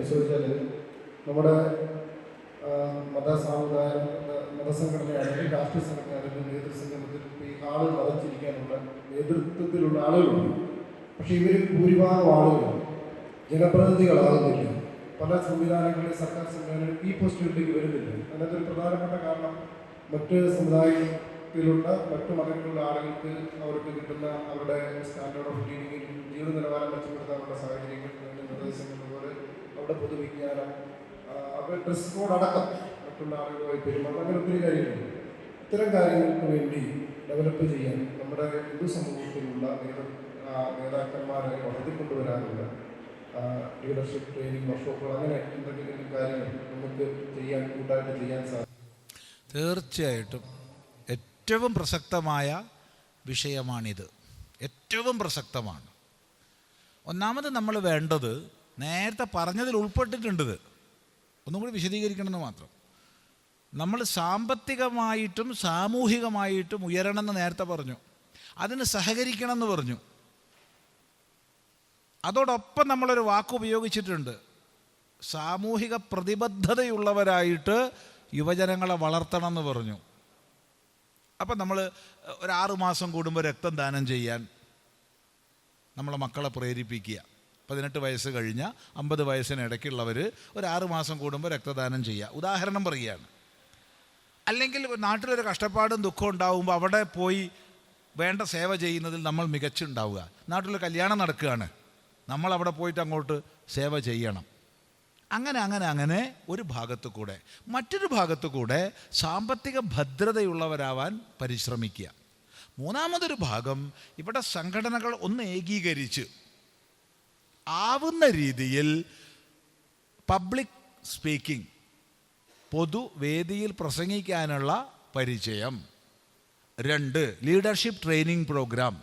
പരിശോധിച്ചാൽ നമ്മുടെ മതസംഘടനയാണെങ്കിൽ രാഷ്ട്രീയ സംഘടനയാണെങ്കിൽ നേതൃസംഘടനത്തിൽ ഈ ആളുകൾ വധിച്ചിരിക്കാനുള്ള നേതൃത്വത്തിലുള്ള ആളുകളുണ്ട്. പക്ഷേ ഇവരിൽ ഭൂരിഭാഗം ആളുകൾ ജനപ്രതിനിധികളാകുന്നില്ല. പല സംവിധാനങ്ങളിലും സർക്കാർ സംവിധാനങ്ങളിൽ ഈ പോസ്റ്റുകളിലേക്ക് വരുന്നില്ല. അതിനകത്തൊരു പ്രധാനപ്പെട്ട കാരണം മറ്റ് സമുദായത്തിലുള്ള മറ്റു മതങ്ങളിലുള്ള ആളുകൾക്ക് അവർക്ക് കിട്ടുന്ന അവരുടെ സ്റ്റാൻഡേർഡ് ഓഫ് ലിവിംഗിൽ ജീവിത നിലവാരം മെച്ചപ്പെടുത്താനുള്ള സാഹചര്യങ്ങൾ നിർദ്ദേശങ്ങൾ പോലെ അവരുടെ പൊതുവിജ്ഞാനം അവരുടെ ഡ്രസ് കോഡ് അടക്കം മറ്റുള്ള ആളുകളുമായി പെരുമാറും, അങ്ങനെ ഒത്തിരി കാര്യങ്ങളുണ്ട്. ഇത്തരം കാര്യങ്ങൾക്ക് വേണ്ടി ഡെവലപ്പ് ചെയ്യാൻ നമ്മുടെ ഹിന്ദു സമൂഹത്തിലുള്ള നേതാക്കന്മാരെ വളർത്തിക്കൊണ്ടുവരാനുള്ള ലീഡർഷിപ്പ് ട്രെയിനിങ് വർക്ക്ഷോപ്പുകൾ അങ്ങനെ എന്തെങ്കിലും കാര്യങ്ങൾ നമുക്ക് കൂട്ടായിട്ട് ചെയ്യാൻ സാധിക്കും. തീർച്ചയായിട്ടും ഏറ്റവും പ്രസക്തമായ വിഷയമാണിത്. ഏറ്റവും പ്രസക്തമാണ്. ഒന്നാമത് നമ്മൾ വേണ്ടത് നേരത്തെ പറഞ്ഞതിൽ ഉൾപ്പെട്ടിട്ടുണ്ടത് ഒന്നും കൂടി വിശദീകരിക്കണമെന്ന് മാത്രം. നമ്മൾ സാമ്പത്തികമായിട്ടും സാമൂഹികമായിട്ടും ഉയരണമെന്ന് നേരത്തെ പറഞ്ഞു, അതിന് സഹകരിക്കണമെന്ന് പറഞ്ഞു. അതോടൊപ്പം നമ്മളൊരു വാക്ക് ഉപയോഗിച്ചിട്ടുണ്ട്, സാമൂഹിക പ്രതിബദ്ധതയുള്ളവരായിട്ട് യുവജനങ്ങളെ വളർത്തണമെന്ന് പറഞ്ഞു. അപ്പം നമ്മൾ ഒരു 6 മാസം കൂടുമ്പോൾ രക്തം ദാനം ചെയ്യാൻ നമ്മളെ മക്കളെ പ്രേരിപ്പിക്കുക. 18 വയസ്സ് കഴിഞ്ഞ 50 വയസ്സിനിടയ്ക്കുള്ളവർ ഒരു 6 മാസം കൂടുമ്പോൾ രക്തദാനം ചെയ്യുക, ഉദാഹരണം പറയുകയാണ്. അല്ലെങ്കിൽ നാട്ടിലൊരു കഷ്ടപ്പാടും ദുഃഖവും ഉണ്ടാകുമ്പോൾ അവിടെ പോയി വേണ്ട സേവ ചെയ്യുന്നതിൽ നമ്മൾ മികച്ചുണ്ടാവുക. നാട്ടിലൊരു കല്യാണം നടക്കുകയാണ്, നമ്മൾ അവിടെ പോയിട്ട് അങ്ങോട്ട് സേവ ചെയ്യണം. അങ്ങനെ അങ്ങനെ അങ്ങനെ ഒരു ഭാഗത്തു കൂടെ. മറ്റൊരു ഭാഗത്തു കൂടെ സാമ്പത്തിക ഭദ്രതയുള്ളവരാവാൻ പരിശ്രമിക്കുക. മൂന്നാമതൊരു ഭാഗം, ഇവിടെ സംഘടനകൾ ഒന്ന് ഏകീകരിച്ച് ആവുന്ന രീതിയിൽ പബ്ലിക് സ്പീക്കിംഗ്, പൊതുവേദിയിൽ പ്രസംഗിക്കാനുള്ള പരിചയം. 2, ലീഡർഷിപ്പ് ട്രെയിനിങ് പ്രോഗ്രാം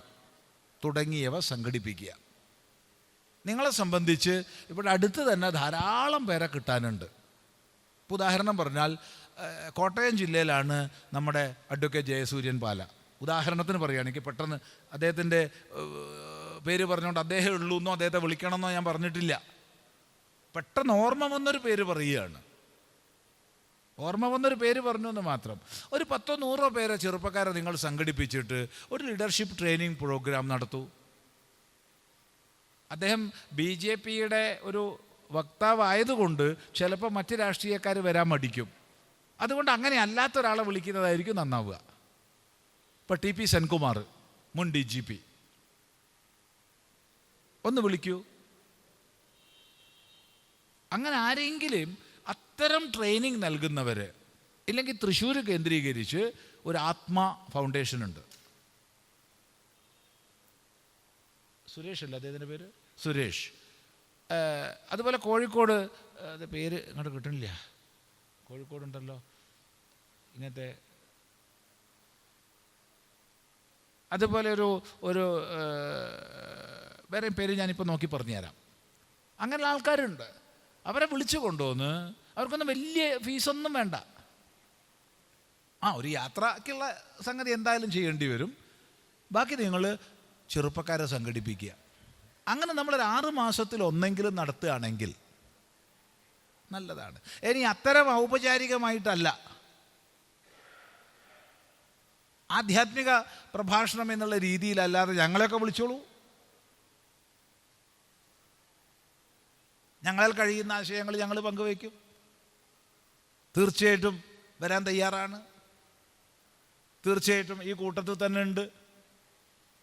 തുടങ്ങിയവ സംഘടിപ്പിക്കുക. നിങ്ങളെ സംബന്ധിച്ച് ഇവിടെ അടുത്ത് തന്നെ ധാരാളം പേരെ കിട്ടാനുണ്ട്. ഇപ്പോൾ ഉദാഹരണം പറഞ്ഞാൽ കോട്ടയം ജില്ലയിലാണ് നമ്മുടെ അഡ്വക്കേറ്റ് ജയസൂര്യൻ പാല. ഉദാഹരണത്തിന് പറയുകയാണെങ്കിൽ പെട്ടെന്ന് അദ്ദേഹത്തിൻ്റെ പേര് പറഞ്ഞുകൊണ്ട് അദ്ദേഹം ഉള്ളൂ എന്നോ അദ്ദേഹത്തെ വിളിക്കണമെന്നോ ഞാൻ പറഞ്ഞിട്ടില്ല. പെട്ടെന്ന് ഓർമ്മ വന്നൊരു പേര് പറയുകയാണ്. ഓർമ്മ വന്നൊരു പേര് പറഞ്ഞു എന്ന് മാത്രം. ഒരു 10-100 പേരെ ചെറുപ്പക്കാരെ നിങ്ങൾ സംഘടിപ്പിച്ചിട്ട് ഒരു ലീഡർഷിപ്പ് ട്രെയിനിങ് പ്രോഗ്രാം നടത്തൂ. അദ്ദേഹം BJPയുടെ ഒരു വക്താവായതുകൊണ്ട് ചിലപ്പോൾ മറ്റ് രാഷ്ട്രീയക്കാർ വരാൻ മടിക്കും. അതുകൊണ്ട് അങ്ങനെ അല്ലാത്ത ഒരാളെ വിളിക്കുന്നതായിരിക്കും നന്നാവുക. ഇപ്പോൾ TP സെൻകുമാർ, മുൻ DGP, ഒന്ന് വിളിക്കൂ. അങ്ങനെ ആരെങ്കിലും അത്തരം ട്രെയിനിങ് നൽകുന്നവർ. ഇല്ലെങ്കിൽ തൃശ്ശൂർ കേന്ദ്രീകരിച്ച് ഒരു ആത്മ ഫൗണ്ടേഷൻ ഉണ്ട്. സുരേഷ് അല്ല അദ്ദേഹത്തിൻ്റെ പേര്, സുരേഷ്. അതുപോലെ കോഴിക്കോട്, അത് പേര് ഇങ്ങോട്ട് കിട്ടണില്ല, കോഴിക്കോടുണ്ടല്ലോ ഇങ്ങനത്തെ. അതുപോലെ ഒരു വേറെ പേര് ഞാനിപ്പോൾ നോക്കി പറഞ്ഞു തരാം. അങ്ങനെയുള്ള ആൾക്കാരുണ്ട്. അവരെ വിളിച്ചു കൊണ്ടുവന്ന് അവർക്കൊന്നും വലിയ ഫീസൊന്നും വേണ്ട. ഒരു യാത്രയ്ക്കുള്ള സംഗതി എന്തായാലും ചെയ്യേണ്ടി വരും. ബാക്കി നിങ്ങൾ ചെറുപ്പക്കാരെ സംഘടിപ്പിക്കുക. അങ്ങനെ നമ്മളൊരു 6 മാസത്തിൽ ഒന്നെങ്കിലും നടത്തുകയാണെങ്കിൽ നല്ലതാണ്. ഇനി അത്തരം ഔപചാരികമായിട്ടല്ല, ആധ്യാത്മിക പ്രഭാഷണം എന്നുള്ള രീതിയിലല്ലാതെ ഞങ്ങളെയൊക്കെ വിളിച്ചോളൂ. ഞങ്ങളാൽ കഴിയുന്ന ആശയങ്ങൾ ഞങ്ങൾ പങ്കുവയ്ക്കും. തീർച്ചയായിട്ടും വരാൻ തയ്യാറാണ്. തീർച്ചയായിട്ടും ഈ കൂട്ടത്തിൽ തന്നെ ഉണ്ട്,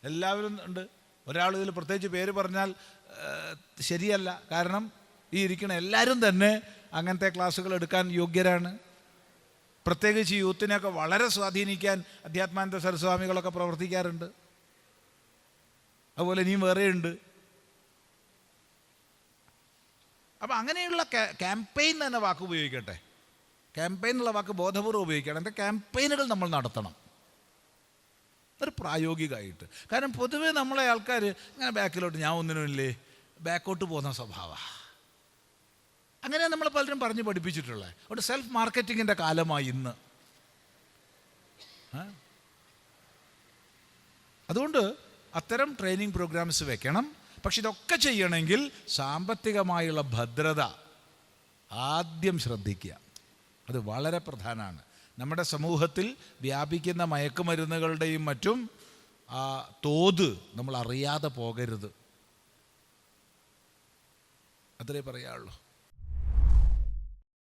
എല്ലാവരും ഉണ്ട്. ഒരാൾ ഇതിൽ പ്രത്യേകിച്ച് പേര് പറഞ്ഞാൽ ശരിയല്ല. കാരണം ഈ ഇരിക്കുന്ന എല്ലാവരും തന്നെ അങ്ങനത്തെ ക്ലാസ്സുകൾ എടുക്കാൻ യോഗ്യരാണ്. പ്രത്യേകിച്ച് യൂത്തിനെയൊക്കെ വളരെ സ്വാധീനിക്കാൻ അധ്യാത്മാനന്ദ സരസ്വാമികളൊക്കെ പ്രവർത്തിക്കാറുണ്ട്. അതുപോലെ ഇനിയും വേറെയുണ്ട്. അപ്പം അങ്ങനെയുള്ള ക്യാമ്പയിൻ തന്നെ വാക്ക് ഉപയോഗിക്കട്ടെ. ക്യാമ്പയിൻ എന്നുള്ള വാക്ക് ബോധപൂർവ്വം ഉപയോഗിക്കണം. അങ്ങനത്തെ ക്യാമ്പയിനുകൾ നമ്മൾ നടത്തണം, ഒരു പ്രായോഗികമായിട്ട്. കാരണം പൊതുവേ നമ്മളെ ആൾക്കാർ ഇങ്ങനെ ബാക്കിലോട്ട്, ഞാൻ ഒന്നിനുമില്ലേ, ബാക്കോട്ട് പോകുന്ന സ്വഭാവമാണ്. അങ്ങനെ നമ്മൾ പലരും പറഞ്ഞ് പഠിപ്പിച്ചിട്ടുള്ളത്. ഒരു സെൽഫ് മാർക്കറ്റിങ്ങിൻ്റെ കാലമായി ഇന്ന്. അതുകൊണ്ട് അത്തരം ട്രെയിനിങ് പ്രോഗ്രാംസ് വെക്കണം. പക്ഷെ ഇതൊക്കെ ചെയ്യണമെങ്കിൽ സാമ്പത്തികമായുള്ള ഭദ്രത ആദ്യം ശ്രദ്ധിക്കുക. അത് വളരെ പ്രധാനമാണ്. നമ്മുടെ സമൂഹത്തിൽ വ്യാപിക്കുന്ന മയക്കുമരുന്നുകളുടെയും മറ്റും ആ തോത് നമ്മൾ അറിയാതെ പോകരുത്. അത്രേ പറയാനുള്ളൂ.